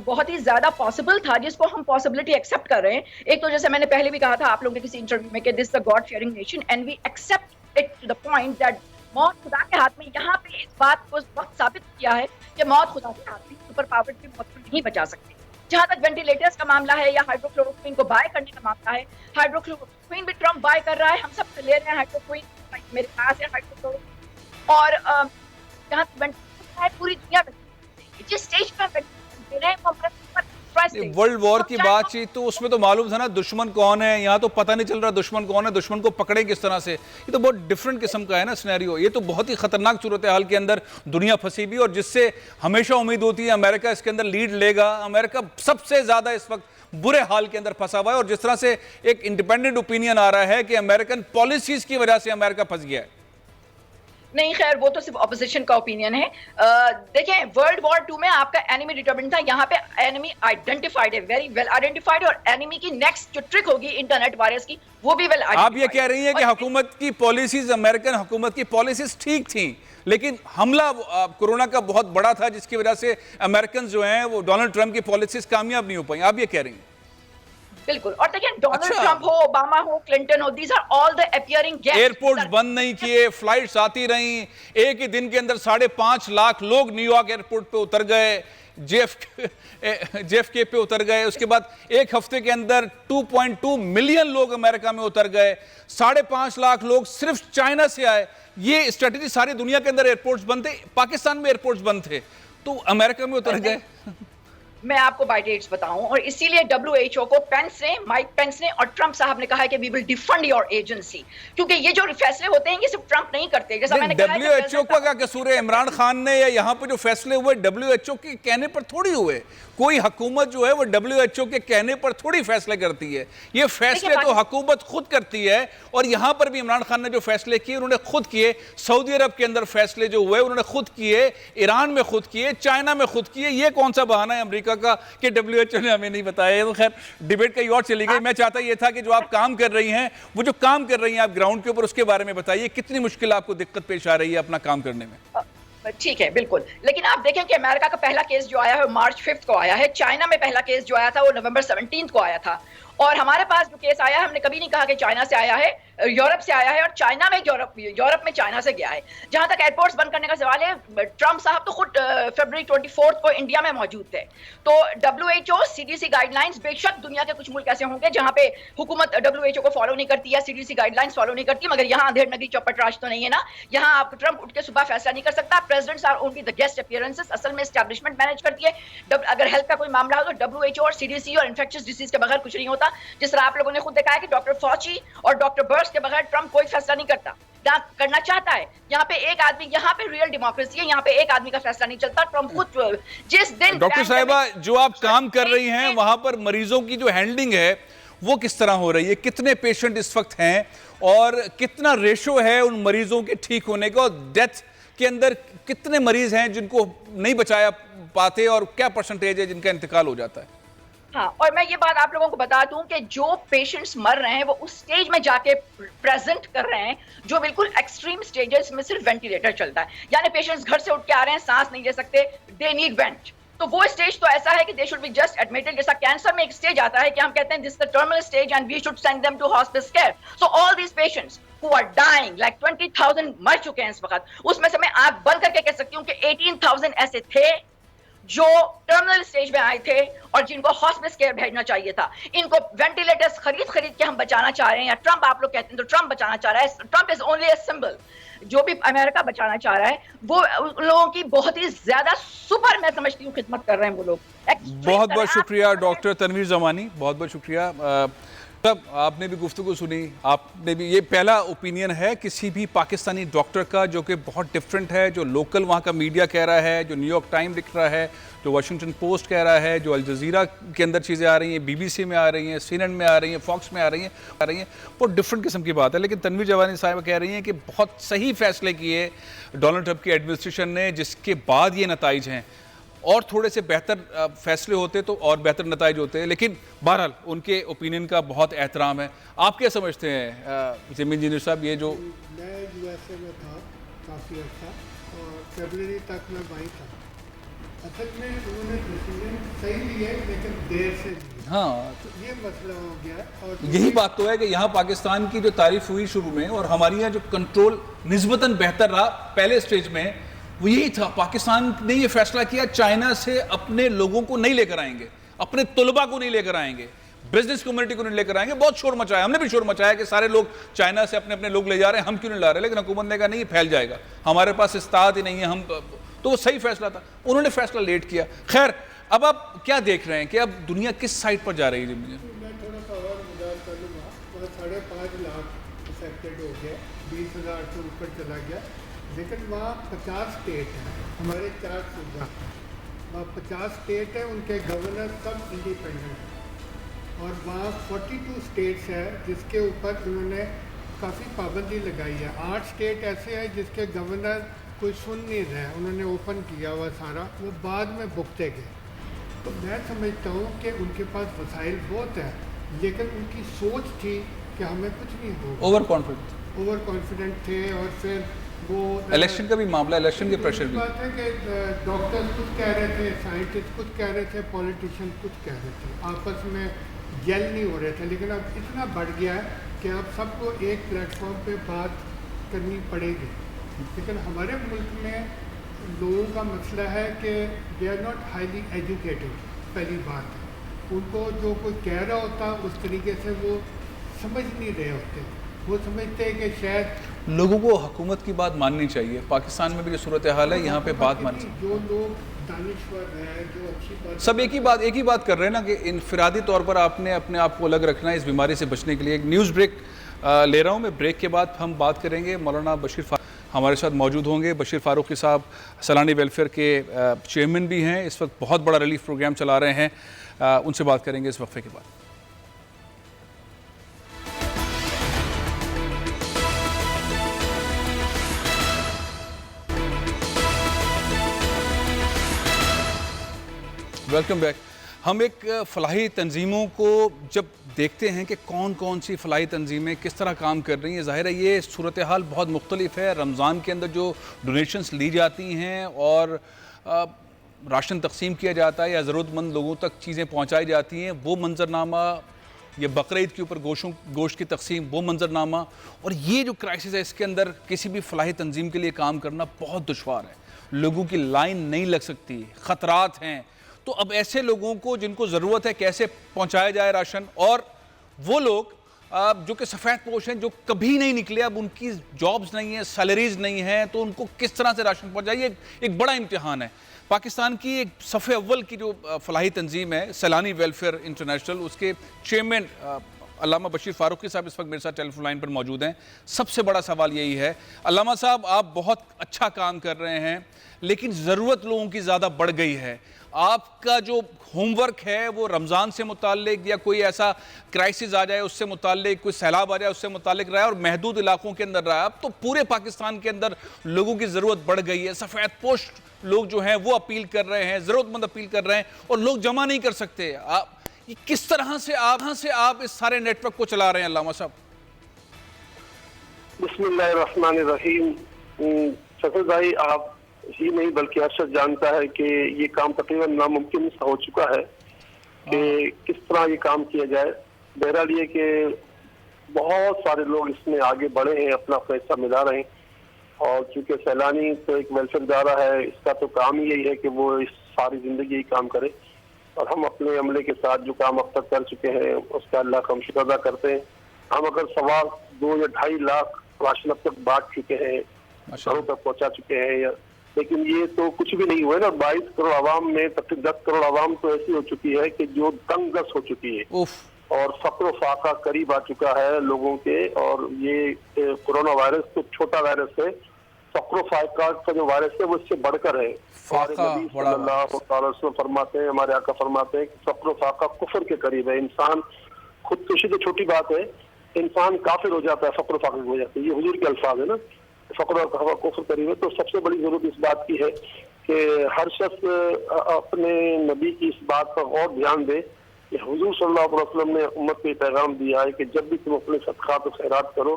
बहुत ही ज्यादा पॉसिबल था, जिसको हम पॉसिबिलिटी एक्सेप्ट कर रहे हैं। एक तो जैसे मैंने पहले भी कहा था आप लोगों के किसी इंटरव्यू में कि this the God fearing nation and we accept it to the point that मौत खुदा के हाथ में। यहाँ पे इस बात को वक्त साबित किया है कि मौत खुदा के हाथ में, सुपर पावर की मौत को नहीं बचा सकती। जहां तक वेंटिलेटर्स का मामला है या हाइड्रोक्लोरोक्विन को बाय करने का मामला है, हाइड्रोक्लोरोक्विन भी ट्रम्प बाय कर रहा है, हम सब ले रहे हैं हाइड्रोक्विन, मेरे पास है हाइड्रोक्लोरोक्विन। और जहां तक वेंटिलेटर है, पूरी दुनिया में जिस स्टेज पर वेंटिलेटर दे रहे हैं वो हमारे वर्ल्ड वॉर की बातचीत तो उसमें तो मालूम था ना दुश्मन कौन है, यहाँ तो पता नहीं चल रहा दुश्मन कौन है, दुश्मन को पकड़े किस तरह से। ये तो बहुत डिफरेंट किस्म का है ना सिनेरियो। ये तो बहुत ही खतरनाक सूरत हाल के अंदर दुनिया फंसी भी, और जिससे हमेशा उम्मीद होती है अमेरिका इसके अंदर लीड लेगा। अमेरिका सबसे ज्यादा इस वक्त बुरे हाल के अंदर फंसा हुआ है, और जिस तरह से एक इंडिपेंडेंट ओपिनियन आ रहा है कि अमेरिकन पॉलिसीज की वजह से अमेरिका फंस गया है। नहीं, खैर वो तो सिर्फ ऑपोजिशन का ओपिनियन है। देखें, वर्ल्ड वॉर 2 में आपका एनिमी डिटरमिनेंट था, यहाँ पे एनिमी आइडेंटिफाइड है, वेरी वेल आइडेंटिफाइड, और एनिमी की नेक्स्ट जो ट्रिक होगी इंटरनेट वायरस की वो भी वेल आइडेंटिफाइड। आप ये कह रही हैं कि हुकूमत की पॉलिसीज, अमेरिकन हुकूमत की पॉलिसीज ठीक थी, लेकिन हमला कोरोना का बहुत बड़ा था, जिसकी वजह से अमेरिकन जो हैं वो डोनाल्ड ट्रंप की पॉलिसीज कामयाब नहीं हो पाई। आप ये कह रही हैं? बिल्कुल। और देखिए, डोनाल्ड ट्रंप हो, ओबामा हो, क्लिंटन हो, these are all the appearing guests. Airports बंद नहीं किए, फ्लाइट्स आती रहीं, एक ही दिन के अंदर 5.5 लाख लोग न्यूयॉर्क एयरपोर्ट पे उतर गए, JFK पे उतर गए। उसके बाद एक हफ्ते के अंदर 2.2 मिलियन लोग अमेरिका में उतर गए, 5.5 लाख लोग सिर्फ चाइना से आए। ये स्ट्रेटेजी सारी दुनिया के अंदर एयरपोर्ट्स बंद थे, पाकिस्तान में एयरपोर्ट्स बंद थे, तो अमेरिका में उतर गए। मैं आपको बाय डेट्स बताऊं, और इसीलिए WHO को माइक पेंस ने और ट्रंप साहब ने कहा है कि we will defund your agency, क्योंकि ये जो फैसले होते हैं ये सिर्फ ट्रंप नहीं करते। जैसा मैंने कहा, WHO का क्या कसूर है? इमरान खान ने या यहाँ पे जो फैसले हुए WHO के कहने पर थोड़ी हुए। कोई हुकूमत जो है वो WHO के कहने पर थोड़ी फैसले करती है, ये फैसले तो हुकूमत खुद करती है। और यहाँ पर भी इमरान खान ने जो फैसले किए उन्होंने खुद किए, सऊदी अरब के अंदर फैसले जो हुए उन्होंने खुद किए, ईरान में खुद किए, चाइना में खुद किए। ये कौन सा बहाना है अमेरिका का कि WHO ने हमें नहीं बताया? तो खैर डिबेट कहीं और चली गई। मैं चाहता ये था कि जो आप काम कर रही हैं, वो जो काम कर रही हैं आप ग्राउंड के ऊपर, उसके बारे में बताइए, कितनी मुश्किल आपको दिक्कत पेश आ रही है अपना काम करने में? ठीक है, बिल्कुल। लेकिन आप देखें कि अमेरिका का पहला केस जो आया है वो मार्च 5 को आया है, चाइना में पहला केस जो आया था वो नवंबर 17 को आया था, और हमारे पास जो केस आया है, हमने कभी नहीं कहा कि चाइना से आया है, यूरोप से आया है, और चाइना में यूरोप में चाइना से गया है। जहां तक एयरपोर्ट्स बंद करने का सवाल है, ट्रंप साहब तो खुद फरवरी 24 को इंडिया में मौजूद थे। तो WHO CDC गाइडलाइंस, बेशक दुनिया के कुछ मुल्क ऐसे होंगे जहां पे हुकूमत WHO को फॉलो नहीं करती है, CDC गाइडलाइंस फॉलो नहीं करती, मगर यहाँ अंधेर नगरी चौपट राज तो नहीं है ना। यहाँ आप ट्रंप उठ के सुबह फैसला नहीं कर सकता। Presidents are only the guest appearances, असल में एस्टैब्लिशमेंट मैनेज करती है। अगर हेल्थ का कोई मामला हो तो WHO और CDC और इन्फेक्शियस डिसीज के बगैर कुछ नहीं होता। जिस तरह आप लोगों ने खुद देखा है कि डॉक्टर फॉची और डॉक्टर बर्स के बगैर ट्रंप कोई फैसला नहीं करता, करना चाहता है। यहाँ पे एक आदमी, यहाँ पे रियल डेमोक्रेसी है, यहाँ पे एक आदमी का फैसला नहीं चलता। ट्रंप खुद जिस दिन डॉक्टर साहिबा जो आप काम कर रही हैं वहां पर मरीजों की जो हैंडलिंग है वो किस तरह हो रही है? कितने पेशेंट इस वक्त हैं और कितना रेशो है उन मरीजों के ठीक होने का, और डेथ के अंदर कितने मरीज हैं जिनको नहीं बचाया पाते और क्या परसेंटेज है जिनका इंतकाल हो जाता है? हाँ, और मैं ये बात आप लोगों को बता दूं कि जो पेशेंट्स मर रहे हैं वो उस स्टेज में जाके प्रेजेंट कर रहे हैं जो बिल्कुल एक्सट्रीम स्टेजेस में सिर्फ वेंटिलेटर चलता है। यानी पेशेंट्स घर से उठ के आ रहे हैं, सांस नहीं ले सकते, दे नीड वेंट। तो वो स्टेज तो ऐसा है कि they should be just admitted. जैसा कैंसर में एक स्टेज आता है कि हम कहते हैं this the terminal stage and we should send them to hospice care. So all these patients who are dying, like 20,000 मर चुके हैं इस वक्त। उसमें से मैं आंख बंद करके कह सकती हूँ कि 18,000 ऐसे थे जो टर्मिनल स्टेज में आए थे और जिनको हॉस्पिस केयर भेजना चाहिए था। इनको वेंटिलेटर्स खरीद के हम बचाना चाह रहे हैं, या ट्रंप, आप लोग कहते हैं तो ट्रंप बचाना चाह रहा है। Trump is only a symbol. जो भी अमेरिका बचाना चाह रहा है वो उन लोगों की बहुत ही ज्यादा सुपर, मैं समझती हूँ, खिदमत कर रहे हैं वो लोग। बहुत बहुत शुक्रिया डॉक्टर तनवीर जमानी, बहुत बहुत शुक्रिया। तब आपने भी गुफ्तगू सुनी, आपने भी, ये पहला ओपिनियन है किसी भी पाकिस्तानी डॉक्टर का जो कि बहुत डिफरेंट है, जो लोकल वहाँ का मीडिया कह रहा है, जो न्यूयॉर्क टाइम लिख रहा है, जो वाशिंगटन पोस्ट कह रहा है, जो अल जज़ीरा के अंदर चीज़ें आ रही हैं, BBC में आ रही हैं, CNN में आ रही हैं, फॉक्स में आ रही हैं, बहुत डिफरेंट किस्म की बात है। लेकिन तनवीर जमानी साहिबा कह रही हैं कि बहुत सही फैसले किए डोनाल्ड ट्रंप की एडमिनिस्ट्रेशन ने, जिसके बाद ये नताइज हैं। और थोड़े से बेहतर फैसले होते तो और बेहतर नताइज होते हैं, लेकिन बहरहाल उनके ओपिनियन का बहुत एहतराम है। आप क्या समझते हैं जिमी इंजीनियर साहब, ये जो मैं USA में था काफ़ी अच्छा और फरवरी तक मैं वहीं था। असल में उन्होंने डिसीजन सही लिया लेकिन देर से लिया। हाँ, तो ये मसला हो गया। और यही बात तो है कि यहाँ पाकिस्तान की जो तारीफ हुई शुरू में और हमारे यहाँ जो कंट्रोल निस्बतन बेहतर रहा पहले स्टेज में, वो यही था। पाकिस्तान ने ये फैसला किया चाइना से अपने लोगों को नहीं लेकर आएंगे, अपने तलबा को नहीं लेकर आएंगे, बिजनेस कम्युनिटी को नहीं लेकर आएंगे। बहुत शोर मचाया, हमने भी शोर मचाया कि सारे लोग चाइना से अपने अपने लोग ले जा रहे हैं, हम क्यों नहीं ला रहे। लेकिन हुकूमत ने कहा नहीं, ये फैल जाएगा, हमारे पास इस्तात ही नहीं है, हम तो वो सही फैसला था। उन्होंने फैसला लेट किया। खैर, अब आप क्या देख रहे हैं कि अब दुनिया किस साइड पर जा रही है? मैं थोड़ा सा और मजाक कर लूँगा। 5.5 लाख अफेक्टेड हो गया, 20,000 से ऊपर चला गया। लेकिन वहाँ 50 स्टेट हैं, हमारे 4 सूबा। वहाँ 50 स्टेट हैं, उनके गवर्नर सब इंडिपेंडेंट हैं। और वहाँ 42 स्टेट्स हैं जिसके ऊपर उन्होंने काफ़ी पाबंदी लगाई है। 8 स्टेट ऐसे हैं जिसके गवर्नर कोई सुन नहीं रहे, उन्होंने ओपन किया हुआ सारा, वो बाद में भुगते गए। तो मैं समझता हूँ कि उनके पास वसाइल बहुत है, लेकिन उनकी सोच थी कि हमें कुछ नहीं होगा। ओवर कॉन्फिडेंट थे। और फिर वो इलेक्शन का भी मामला, इलेक्शन के प्रेशर भी। बात है कि डॉक्टर्स कुछ कह रहे थे, साइंटिस्ट कुछ कह रहे थे, पॉलिटिशियन कुछ कह रहे थे, आपस में जेल नहीं हो रहे थे। लेकिन अब इतना बढ़ गया है कि अब सबको एक प्लेटफॉर्म पे बात करनी पड़ेगी। लेकिन हमारे मुल्क में लोगों का मसला है कि they are not highly educated. पहली बात है, उनको जो कोई कह रहा होता उस तरीके से वो समझ नहीं रहे होते। वो समझते हैं कि शायद लोगों को हुकूमत की बात माननी चाहिए। पाकिस्तान में भी जो सूरत हाल है, यहाँ पे बात माननी चाहिए। जो लोग दानिश्वर हैं, जो अच्छी बात, सब एक ही बात कर रहे हैं ना कि इनफरादी तौर पर आपने अपने आप को अलग रखना है इस बीमारी से बचने के लिए। एक न्यूज़ ब्रेक ले रहा हूँ मैं। ब्रेक के बाद हम बात करेंगे। मौलाना बशीर फारूक हमारे साथ मौजूद होंगे। बशीर फारूकी साहब सलानी वेलफेयर के चेयरमैन भी हैं, इस वक्त बहुत बड़ा रिलीफ प्रोग्राम चला रहे हैं। उनसे बात करेंगे इस वक्फे के बाद। Welcome back. हम एक फलाही तंजीमों को जब देखते हैं कि कौन कौन सी फलाही तंजीमें किस तरह काम कर रही हैं, ज़ाहिर है ये सूरत हाल बहुत मुख्तलिफ है। रमज़ान के अंदर जो डोनेशंस ली जाती हैं और राशन तकसीम किया जाता है या ज़रूरतमंद लोगों तक चीज़ें पहुंचाई जाती हैं, वो मंजरनामा ये बकरीद के ऊपर गोश्त की तकसीम, वो मंजरनामा, और ये जो क्राइसिस है इसके अंदर किसी भी फलाही तंजीम के लिए काम करना बहुत दुश्वार है। लोगों की लाइन नहीं लग सकती, ख़तरात हैं। तो अब ऐसे लोगों को जिनको ज़रूरत है कैसे पहुँचाया जाए राशन, और वो लोग जो कि सफ़ेद पोश हैं, जो कभी नहीं निकले, अब उनकी जॉब्स नहीं है, सैलरीज नहीं है, तो उनको किस तरह से राशन पहुँचाइए, एक बड़ा इम्तिहान है। पाकिस्तान की एक सफ़े अव्वल की जो फलाही तंजीम है सैलानी वेलफेयर इंटरनेशनल, उसके चेयरमैन अल्लामा बशीर फारूकी साहब इस वक्त मेरे साथ टेलीफोन लाइन पर मौजूद हैं। सबसे बड़ा सवाल यही है, अल्लामा साहब आप बहुत अच्छा काम कर रहे हैं, लेकिन ज़रूरत लोगों की ज़्यादा बढ़ गई है। आपका जो होमवर्क है वो रमज़ान से मुताल्लिक या कोई ऐसा क्राइसिस आ जाए उससे मुताल्लिक, कोई सैलाब आ जाए उससे मुताल्लिक रहा है, और महदूद इलाकों के अंदर रहा है। अब तो पूरे पाकिस्तान के अंदर लोगों की ज़रूरत बढ़ गई है। सफ़ेद पोश लोग जो हैं वो अपील कर रहे हैं, ज़रूरतमंद अपील कर रहे हैं, और लोग जमा नहीं कर सकते। ये किस तरह से आप इस सारे नेटवर्क को चला रहे हैं अल्लामा साहब? बिस्मिल्लाहिर्रहमानिर्रहीम। शफीक भाई, आप ही नहीं बल्कि हर शख्स जानता है कि ये काम तकरीबन नामुमकिन हो चुका है कि किस तरह ये काम किया जाए। बहरहाल ये कि बहुत सारे लोग इसमें आगे बढ़े हैं, अपना पैसा मिला रहे हैं, और चूंकि सैलानी तो एक वेलफेयर इदारा है, इसका तो काम ही यही है कि वो इस सारी जिंदगी ही काम करे, और हम अपने अमले के साथ जो काम अब तक कर चुके हैं उसका अल्लाह का हम शुक्र अदा करते हैं। हम अगर 2.25 या 2.5 लाख राशन अब तक बांट चुके हैं, घरों तक पहुंचा चुके हैं, लेकिन ये तो कुछ भी नहीं हुआ है ना। 22 करोड़ आवाम में तकरीबन 10 करोड़ आवाम तो ऐसी हो चुकी है कि जो तंग दस्त हो चुकी है, और फक्र फाका करीब आ चुका है लोगों के। और ये कोरोना वायरस तो छोटा वायरस है, फक्र फाका का जो वायरस है वो इससे बढ़कर है। फरमाते हैं, हमारे आका फरमाते हैं कि फक्र फाका कुफर के करीब है। इंसान खुदकुशी तो छोटी बात है, इंसान काफिर हो जाता है फक्र फाका हो जाता है, ये हुजूर के अल्फाज है ना, फक्र और कुफर करीब है। तो सबसे बड़ी जरूरत इस बात की है कि हर शख्स अपने नबी की इस बात पर और ध्यान दे कि हुजूर सल्लल्लाहु अलैहि वसल्लम ने उम्मत को पैगाम दिया है कि जब भी तुम अपने सदक़ात और खैरात करो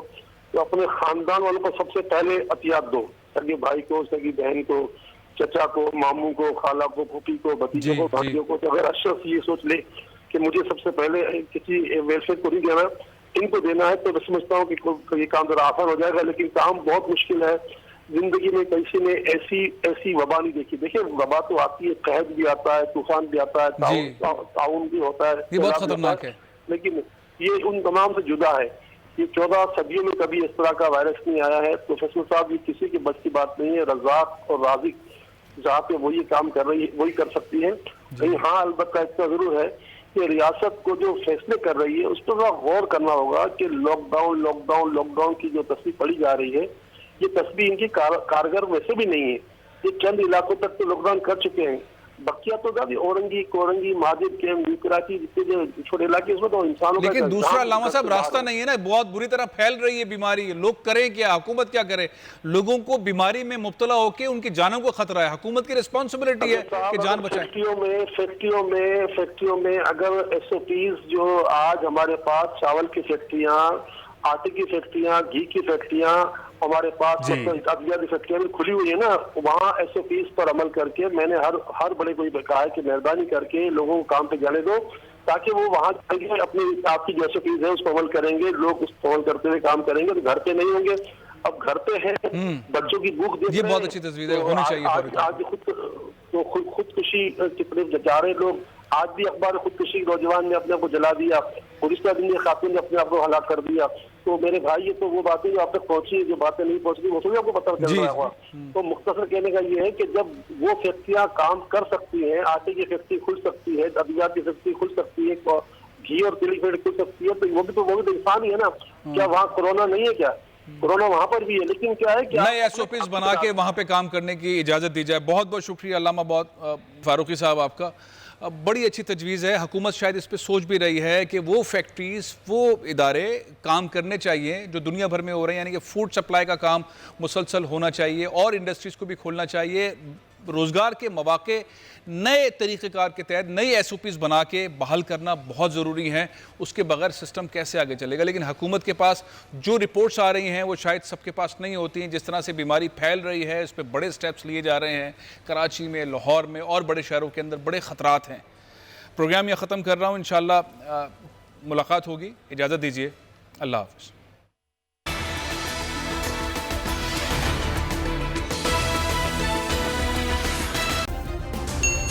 तो अपने खानदान वालों को सबसे पहले अतियात दो, सगे भाई को, सगी बहन को, चचा को, मामू को, खाला को, फूफी को, भतीजों को, भाइयों को। तो अगर हर शख्स ये सोच ले कि मुझे सबसे पहले किसी वेलफेयर को नहीं देना, इनको देना है, तो मैं समझता हूँ कि ये काम जरा आसान हो जाएगा। लेकिन काम बहुत मुश्किल है। जिंदगी में किसी ने ऐसी वबा नहीं देखी। देखिए, वबा तो आती है, कहद भी आता है, तूफान भी आता है, ताउन भी होता है, ये बहुत खतरनाक है, लेकिन ये उन तमाम से जुदा है। ये 14 सदियों में कभी इस तरह का वायरस नहीं आया है। प्रोफेसर साहब, ये किसी के बस की बात नहीं है। रज़ाक और राज़िक जहाँ पे वो ये काम कर रही है वही कर सकती है। लेकिन हाँ, अलबत्ता इतना जरूर है कि रियासत को जो फैसले कर रही है उस पर गौर करना होगा कि लॉकडाउन की जो तस्वीर पड़ी जा रही है, ये तस्वीर इनकी कारगर वैसे भी नहीं है। ये चंद इलाकों तक तो लॉकडाउन कर चुके हैं, बकिया तो औरंगी, कोरंगी, माजिद, केम, कराची जितने जो छोटे इलाके उसमें तो इंसानों। लेकिन दूसरा अल्लामा साहब रास्ता नहीं है ना, बहुत बुरी तरह फैल रही है बीमारी। लोग करें क्या, हुकूमत क्या करे? लोगों को बीमारी में मुब्तला होकर उनकी जानों को खतरा है, हुकूमत की रिस्पॉन्सिबिलिटी है कि जान बचाएं। फैक्ट्रियों में अगर SOPs जो आज हमारे पास चावल की फैक्ट्रियाँ, आटे की फैक्ट्रियाँ, घी की फैक्ट्रियाँ, हमारे पास अद्वियाती फैक्ट्रियाँ खुली हुई है ना, वहाँ SOPs पर अमल करके मैंने हर बड़े को कहा है कि मेहरबानी करके लोगों को काम पे जाने दो, ताकि वो वहाँ अपनी आपकी जो SOPs है उसको अमल करेंगे, लोग उसको अमल करते हुए काम करेंगे, तो घर पे नहीं होंगे। अब घर पे हैं, बच्चों की भूख देख रहे हैं, ये बहुत अच्छी तस्वीर है, होनी चाहिए। आज खुदकुशी की तरफ जा रहे लोग। आज भी अखबार खुदकुशी नौजवान ने अपने आप को जला दिया, गुज़िश्ता दिन खातून ने अपने आप को हलाक कर दिया। तो मेरे भाई, ये तो वो बातें जो आप तक पहुंची, जो बातें नहीं पहुंची वो तो आपको पता चल रहा होगा। तो मुख्तसर कहने का ये है कि जब वो फैक्ट्रियां काम कर सकती हैं, आटे की फैक्ट्री खुल सकती है, अद्वियात की फैक्ट्री खुल सकती है, घी और तेल की फैक्ट्री खुल सकती है, तो वो भी इंसान ही है ना। क्या वहाँ कोरोना नहीं है? क्या कोरोना वहाँ पर भी है, लेकिन क्या है कि नए SOPs बना के वहाँ पे काम करने की इजाज़त दी जाए। बहुत बहुत शुक्रिया अल्लामा फारूकी साहब आपका। बड़ी अच्छी तजवीज़ है। हुकूमत शायद इस पे सोच भी रही है कि वो फैक्ट्रीज़, वो इदारे काम करने चाहिए जो दुनिया भर में हो रहे हैं, यानी कि फूड सप्लाई का काम मुसलसल होना चाहिए, और इंडस्ट्रीज़ को भी खोलना चाहिए। रोज़गार के मौके नए तरीक़ेकार के तहत नई SOPs बना के बहाल करना बहुत ज़रूरी है। उसके बगैर सिस्टम कैसे आगे चलेगा? लेकिन हुकूमत के पास जो रिपोर्ट्स आ रही हैं वो शायद सबके पास नहीं होती हैं। जिस तरह से बीमारी फैल रही है, इस पर बड़े स्टेप्स लिए जा रहे हैं। कराची में, लाहौर में और बड़े शहरों के अंदर बड़े ख़तरात हैं। प्रोग्राम यह ख़त्म कर रहा हूँ। इंशाअल्लाह मुलाकात होगी। इजाज़त दीजिए, अल्लाह हाफ़िज़।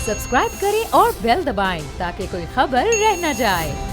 सब्सक्राइब करें और बेल दबाएं ताकि कोई खबर रह न जाए।